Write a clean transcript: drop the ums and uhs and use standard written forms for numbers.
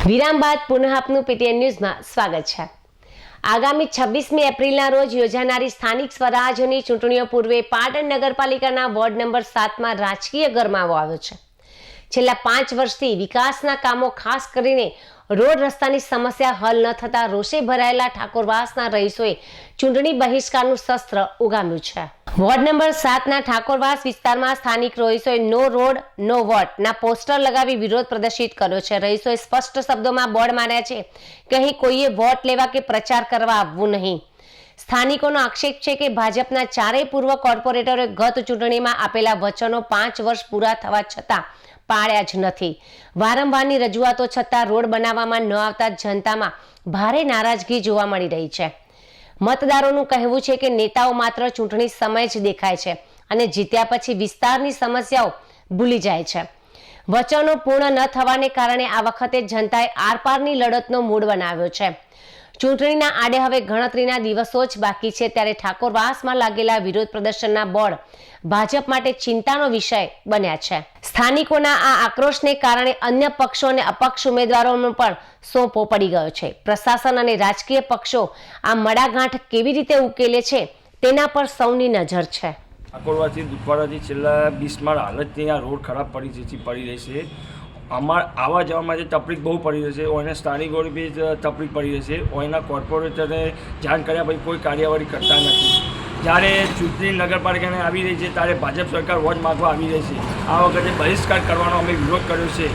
વિરામ બાદ પુનઃ આપનું પીટીએન ન્યૂઝમાં સ્વાગત છે। આગામી 26મી એપ્રિલના રોજ યોજાનારી સ્થાનિક સ્વરાજ્યની ચૂંટણીઓ પૂર્વે પાટણ નગરપાલિકાના વોર્ડ નંબર 7માં રાજકીય ગરમાવો આવ્યો છે। છેલ્લા 5 વર્ષથી વિકાસના કામો ખાસ કરીને રોડ રસ્તાની સમસ્યા હલ ન થતા રોષે ભરાયેલા ઠાકોરવાસના રહીશોએ ચૂંટણી બહિષ્કારનું શસ્ત્ર ઉગામ્યું છે। વોર્ડ નંબર 7ના ઠાકોરવાસ વિસ્તારમાં સ્થાનિક રહીશોએ નો રોડ નો વોટના પોસ્ટર લગાવી વિરોધ પ્રદર્શિત કર્યો છે। રહીશોએ સ્પષ્ટ શબ્દોમાં બોર્ડ માર્યા છે કે અહીં કોઈએ વોટ લેવા કે પ્રચાર કરવા આવવું નહીં। સ્થાનિકોનો આક્ષેપ છે કે ભાજપના ચારેય પૂર્વ કોર્પોરેટરોએ ગત ચૂંટણીમાં આપેલા વચનો 5 વર્ષ પૂરા થવા છતાં પાળ્યા જ નથી। વારંવારની રજૂઆતો છતાં રોડ બનાવવામાં ન આવતા જનતામાં ભારે નારાજગી જોવા મળી રહી છે। મતદારોનું કહેવું છે કે નેતાઓ માત્ર ચૂંટણી સમયે જ દેખાય છે અને જીત્યા પછી વિસ્તારની સમસ્યાઓ ભૂલી જાય છે। વચનો પૂર્ણ ન થવાને કારણે આ વખતે જનતાએ આરપારની લડતનો મૂડ બનાવ્યો છે। ચૂંટણીના આડે હવે ગણતરીના દિવસો જ બાકી છે ત્યારે ઠાકોરવાસમાં લાગેલા વિરોધ પ્રદર્શનના બોર્ડ ભાજપ માટે ચિંતાનો વિષય બન્યા છે। સ્થાનિકોના આ આક્રોશને કારણે અન્ય પક્ષો અને અપક્ષ ઉમેદવારોનો પણ સોંપો પડી ગયો છે। પ્રશાસન અને રાજકીય પક્ષો આ મડાગાંઠ કેવી રીતે ઉકેલે છે તેના પર સૌની નજર છે। ઠાકોરવાસથી દુધવાડાથી છેલ્લા 20 માળ હાલતની આ રોડ ખરાબ પડી રહી છે। આવા જવા માટે તકલીફ બહુ પડી રહી છે। ઓયના સ્થાનિકોની બી તકલીફ પડી રહી છે। ઓયના કોર્પોરેટરને જાણ કર્યા પછી કોઈ કાર્યવાહી કરતા નથી। જ્યારે ચૂંટણી નગરપાલિકાને આવી રહી છે ત્યારે ભાજપ સરકાર વોટ માગવા આવી રહી છે। આ વખતે બહિષ્કાર કરવાનો અમે વિરોધ કર્યો છે।